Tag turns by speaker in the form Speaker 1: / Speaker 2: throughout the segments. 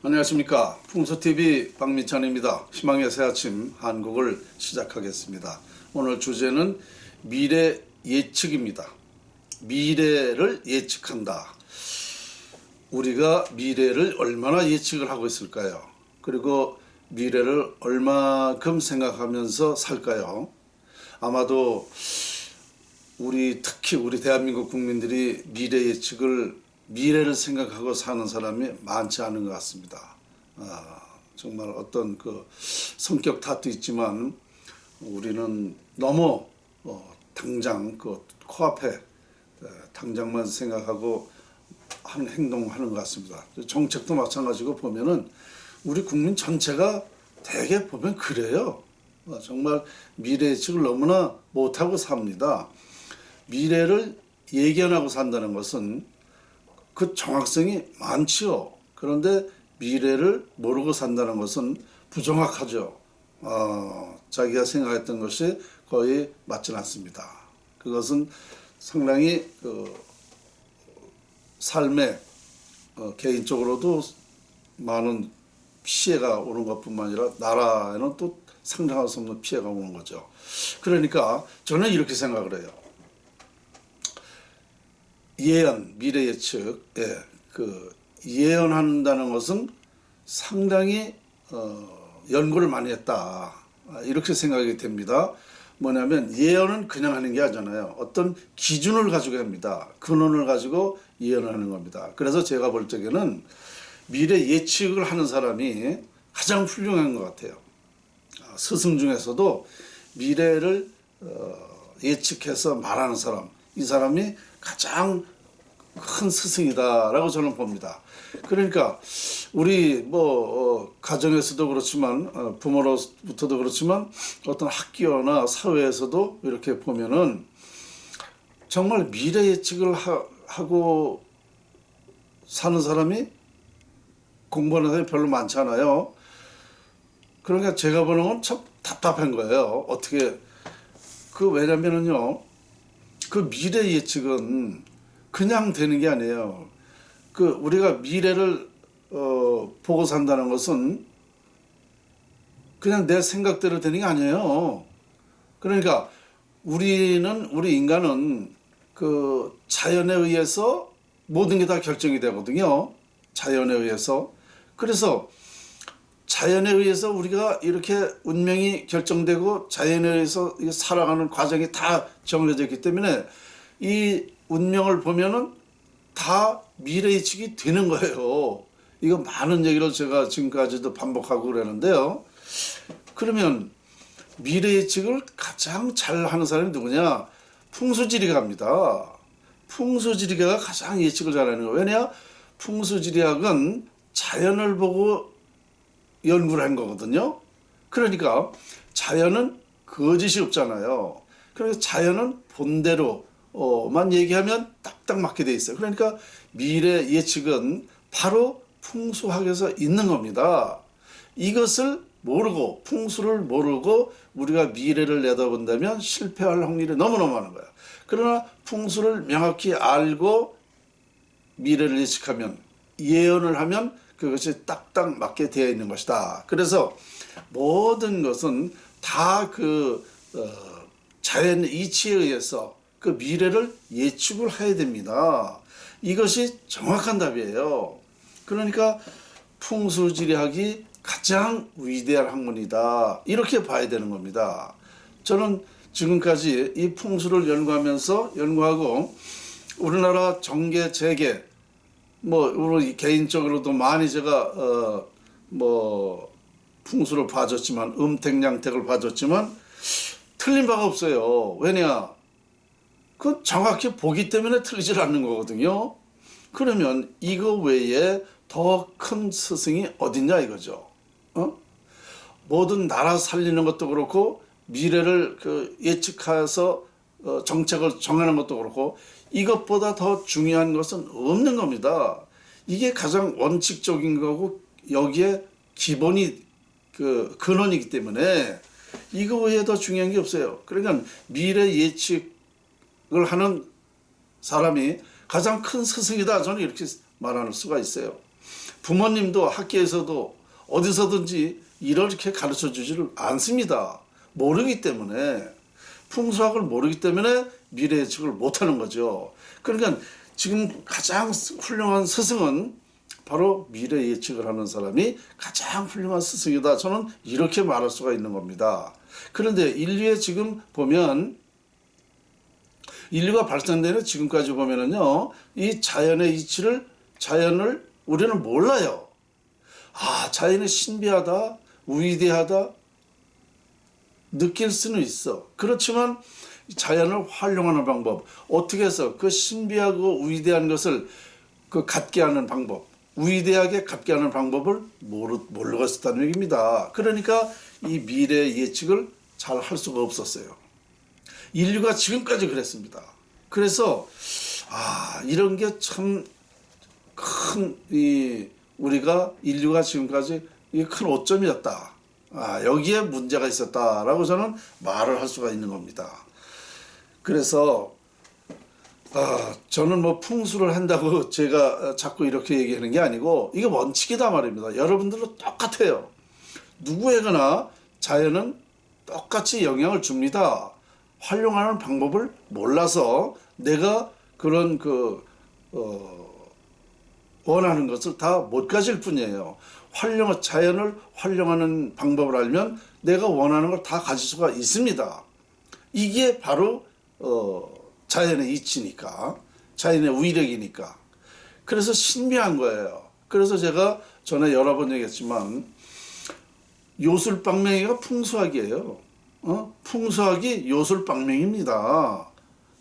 Speaker 1: 안녕하십니까. 풍수TV 박민찬입니다. 희망의 새 아침 한국을 시작하겠습니다. 오늘 주제는 미래 예측입니다. 미래를 예측한다. 우리가 미래를 얼마나 예측을 하고 있을까요? 그리고 미래를 얼마큼 생각하면서 살까요? 아마도 특히 우리 대한민국 국민들이 미래를 생각하고 사는 사람이 많지 않은 것 같습니다. 정말 어떤 성격 탓도 있지만 우리는 너무 당장 코앞에 당장만 생각하고 하는 행동하는 것 같습니다. 정책도 마찬가지고 보면은 우리 국민 전체가 대개 보면 그래요. 정말 미래 예측을 너무나 못하고 삽니다. 미래를 예견하고 산다는 것은 그 정확성이 많지요. 그런데 미래를 모르고 산다는 것은 부정확하죠. 자기가 생각했던 것이 거의 맞지 않습니다. 그것은 상당히 삶에 개인적으로도 많은 피해가 오는 것뿐만 아니라 나라에는 또 상상할 수 없는 피해가 오는 거죠. 그러니까 저는 이렇게 생각을 해요. 예언, 미래 예측, 예언한다는 것은 상당히 연구를 많이 했다. 이렇게 생각이 됩니다. 뭐냐면 예언은 그냥 하는 게 아니잖아요. 어떤 기준을 가지고 합니다. 근원을 가지고 예언을 하는 겁니다. 그래서 제가 볼 적에는 미래 예측을 하는 사람이 가장 훌륭한 것 같아요. 스승 중에서도 미래를 예측해서 말하는 사람, 이 사람이 가장 큰 스승이다라고 저는 봅니다. 그러니까 우리 가정에서도 그렇지만 부모로부터도 그렇지만 어떤 학교나 사회에서도 이렇게 보면은 정말 미래 예측을 하고 사는 사람이 공부하는 사람이 별로 많잖아요. 그러니까 제가 보는 건 참 답답한 거예요. 왜냐면은요. 미래 예측은 그냥 되는 게 아니에요. 우리가 미래를 보고 산다는 것은 그냥 내 생각대로 되는 게 아니에요. 그러니까 우리 인간은 자연에 의해서 모든 게 다 결정이 되거든요. 자연에 의해서. 그래서 자연에 의해서 우리가 이렇게 운명이 결정되고 자연에 의해서 살아가는 과정이 다 정해져 있기 때문에 이 운명을 보면은 다 미래 예측이 되는 거예요. 이거 많은 얘기를 제가 지금까지도 반복하고 그러는데요. 그러면 미래 예측을 가장 잘 하는 사람이 누구냐? 풍수지리학입니다. 풍수지리학가 가장 예측을 잘하는 거예요. 왜냐? 풍수지리학은 자연을 보고 연구를 한 거거든요. 그러니까 자연은 거짓이 없잖아요. 그래서 자연은 본대로만 얘기하면 딱딱 맞게 돼 있어요. 그러니까 미래 예측은 바로 풍수학에서 있는 겁니다. 이것을 모르고 풍수를 모르고 우리가 미래를 내다본다면 실패할 확률이 너무너무 많은 거야. 그러나 풍수를 명확히 알고 미래를 예측하면 예언을 하면 그것이 딱딱 맞게 되어 있는 것이다. 그래서 모든 것은 다 자연의 이치에 의해서 미래를 예측을 해야 됩니다. 이것이 정확한 답이에요. 그러니까 풍수지리학이 가장 위대한 학문이다. 이렇게 봐야 되는 겁니다. 저는 지금까지 이 풍수를 연구하고 우리나라 정계, 재계, 우리 개인적으로도 많이 제가 풍수를 봐줬지만 음택양택을 봐줬지만 틀린 바가 없어요. 왜냐? 정확히 보기 때문에 틀리질 않는 거거든요. 그러면 이거 외에 더 큰 스승이 어딨냐 이거죠. 모든 나라 살리는 것도 그렇고 미래를 예측해서 정책을 정하는 것도 그렇고 이것보다 더 중요한 것은 없는 겁니다. 이게 가장 원칙적인 거고 여기에 기본이 근원이기 때문에 이거 외에 더 중요한 게 없어요. 그러니까 미래 예측을 하는 사람이 가장 큰 스승이다. 저는 이렇게 말할 수가 있어요. 부모님도 학교에서도 어디서든지 이렇게 가르쳐 주지를 않습니다. 모르기 때문에, 풍수학을 모르기 때문에 미래 예측을 못하는 거죠. 그러니까 지금 가장 훌륭한 스승은 바로 미래 예측을 하는 사람이 가장 훌륭한 스승이다. 저는 이렇게 말할 수가 있는 겁니다. 그런데 인류의 지금 보면, 인류가 발전되는 지금까지 보면은요, 이 자연의 이치를, 자연을 우리는 몰라요. 아, 자연이 신비하다, 위대하다, 느낄 수는 있어. 그렇지만 자연을 활용하는 방법, 어떻게 해서 그 신비하고 위대한 것을 그 갖게 하는 방법, 위대하게 갖게 하는 방법을 모르고 있었다는 얘기입니다. 그러니까 이 미래 예측을 잘 할 수가 없었어요. 인류가 지금까지 그랬습니다. 그래서 이런 게 참 큰 우리가 인류가 지금까지 큰 오점이었다. 여기에 문제가 있었다라고 저는 말을 할 수가 있는 겁니다. 그래서 저는 뭐 풍수를 한다고 제가 자꾸 이렇게 얘기하는 게 아니고 이게 원칙이다 말입니다. 여러분들도 똑같아요. 누구에게나 자연은 똑같이 영향을 줍니다. 활용하는 방법을 몰라서 내가 그런 원하는 것을 다 못 가질 뿐이에요. 자연을 활용하는 방법을 알면 내가 원하는 걸 다 가질 수가 있습니다. 이게 바로 자연의 이치니까, 자연의 위력이니까. 그래서 신비한 거예요. 그래서 제가 전에 여러 번 얘기했지만 요술방맹이가 풍수학이에요. 풍수학이 요술방맹입니다.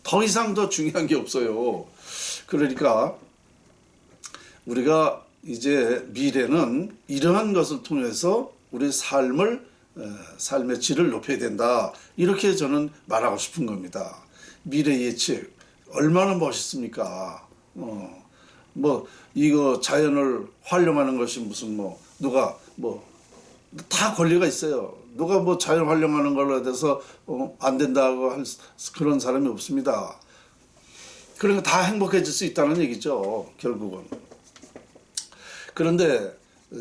Speaker 1: 더 이상 더 중요한 게 없어요. 그러니까 우리가 이제 미래는 이러한 것을 통해서 우리 삶의 질을 높여야 된다. 이렇게 저는 말하고 싶은 겁니다. 미래 예측 얼마나 멋있습니까? 이거 자연을 활용하는 것이 무슨 누가 다 권리가 있어요. 누가 자연 활용하는 걸로 대해서 안 된다고 할 그런 사람이 없습니다. 그러니까 다 행복해질 수 있다는 얘기죠, 결국은. 그런데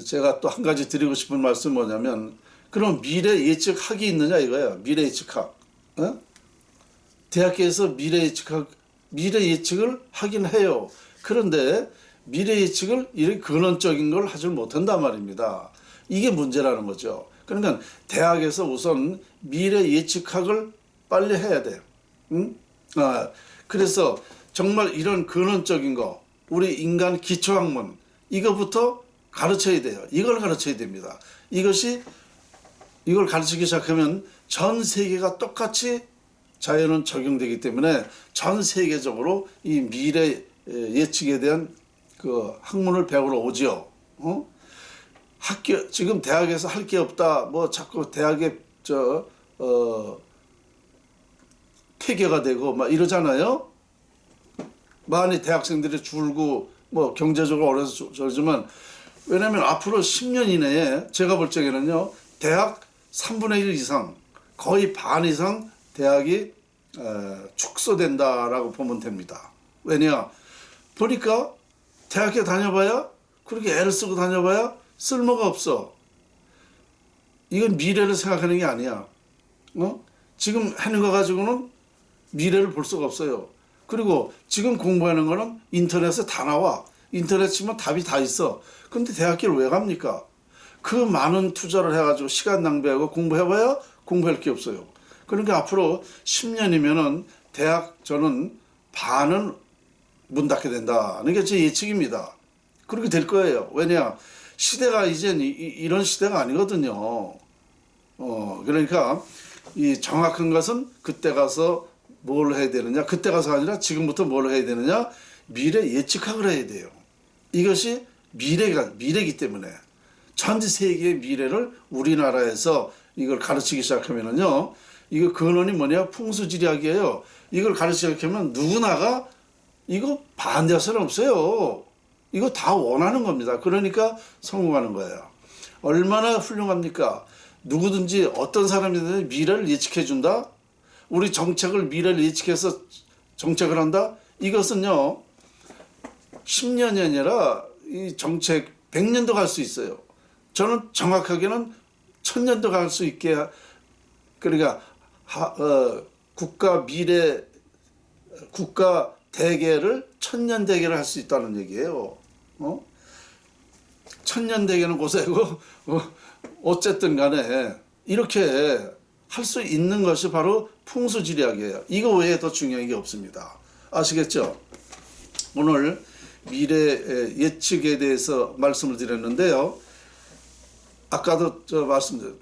Speaker 1: 제가 또 한 가지 드리고 싶은 말씀은 뭐냐면, 그럼 미래 예측학이 있느냐 이거예요. 미래 예측학. 대학교에서 미래 예측을 하긴 해요. 그런데 미래 예측을 이렇게 근원적인 걸 하지 못한단 말입니다. 이게 문제라는 거죠. 그러니까 대학에서 우선 미래 예측학을 빨리 해야 돼요. 그래서 정말 이런 근원적인 거, 우리 인간 기초학문, 이거부터 가르쳐야 돼요. 이걸 가르쳐야 됩니다. 이걸 가르치기 시작하면 전 세계가 똑같이 자연은 적용되기 때문에 전 세계적으로 이 미래 예측에 대한 그 학문을 배우러 오지요. 지금 대학에서 할 게 없다. 자꾸 대학에 폐교가 되고 막 이러잖아요. 많이 대학생들이 줄고 경제적으로 어려서 저러지만, 왜냐하면 앞으로 10년 이내에 제가 볼 적에는요, 대학 3분의 1 이상, 거의 반 이상 대학이 축소된다라고 보면 됩니다. 왜냐? 보니까 대학에 다녀봐야, 그렇게 애를 쓰고 다녀봐야 쓸모가 없어. 이건 미래를 생각하는 게 아니야. 지금 하는 거 가지고는 미래를 볼 수가 없어요. 그리고 지금 공부하는 거는 인터넷에 다 나와. 인터넷 치면 답이 다 있어. 근데 대학교를 왜 갑니까? 그 많은 투자를 해가지고 시간 낭비하고 공부해봐야 공부할 게 없어요. 그러니까 앞으로 10년이면은 저는 반은 문 닫게 된다는 게 제 예측입니다. 그렇게 될 거예요. 왜냐? 시대가 이젠 이런 시대가 아니거든요. 그러니까 이 정확한 것은 그때 가서 뭘 해야 되느냐, 그때 가서 아니라 지금부터 뭘 해야 되느냐, 미래 예측학을 해야 돼요. 이것이 미래이기 때문에 전 세계의 미래를 우리나라에서 이걸 가르치기 시작하면은요, 이거 근원이 뭐냐, 풍수지리학이에요. 이걸 가르치기 시작하면 누구나가 이거 반대할 사람 없어요. 이거 다 원하는 겁니다. 그러니까 성공하는 거예요. 얼마나 훌륭합니까? 누구든지 어떤 사람이든 미래를 예측해 준다. 우리 정책을 미래를 예측해서 정책을 한다. 이것은요, 10년이 아니라 이 정책 100년도 갈 수 있어요. 저는 정확하게는 1000년도 갈 수 있게, 그러니까 국가 미래, 국가 대계를 1000년 대계를 할 수 있다는 얘기예요. 1000년 대계는 고사고 어쨌든 간에 이렇게 할 수 있는 것이 바로 풍수지리학이에요. 이거 외에 더 중요한 게 없습니다. 아시겠죠? 오늘 미래 예측에 대해서 말씀을 드렸는데요. 아까도 말씀드렸,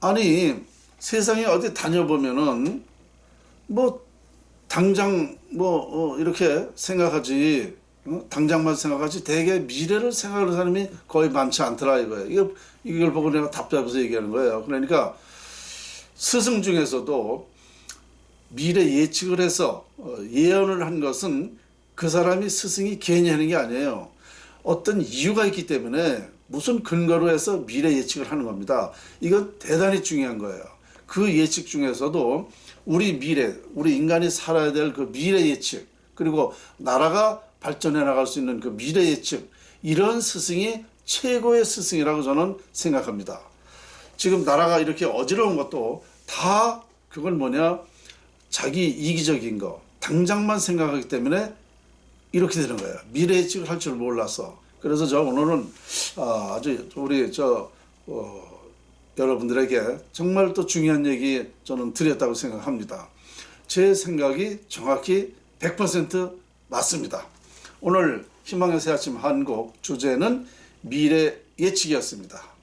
Speaker 1: 아니 세상에 어디 다녀보면은 뭐 당장 이렇게 생각하지, 당장만 생각하지 대개 미래를 생각하는 사람이 거의 많지 않더라 이거예요. 이걸 보고 내가 답답해서 얘기하는 거예요. 그러니까 스승 중에서도 미래 예측을 해서 예언을 한 것은 그 사람이 스승이 괜히 하는 게 아니에요. 어떤 이유가 있기 때문에 무슨 근거로 해서 미래 예측을 하는 겁니다. 이건 대단히 중요한 거예요. 그 예측 중에서도 우리 미래, 우리 인간이 살아야 될 그 미래 예측, 그리고 나라가 발전해 나갈 수 있는 그 미래 예측, 이런 스승이 최고의 스승이라고 저는 생각합니다. 지금 나라가 이렇게 어지러운 것도 다 그걸 뭐냐, 자기 이기적인 거, 당장만 생각하기 때문에 이렇게 되는 거예요. 미래 예측을 할 줄 몰라서. 그래서 저 오늘은 아주 우리 여러분들에게 정말 또 중요한 얘기 저는 드렸다고 생각합니다. 제 생각이 정확히 100% 맞습니다. 오늘 희망의 새 아침 한국 주제는 미래 예측이었습니다.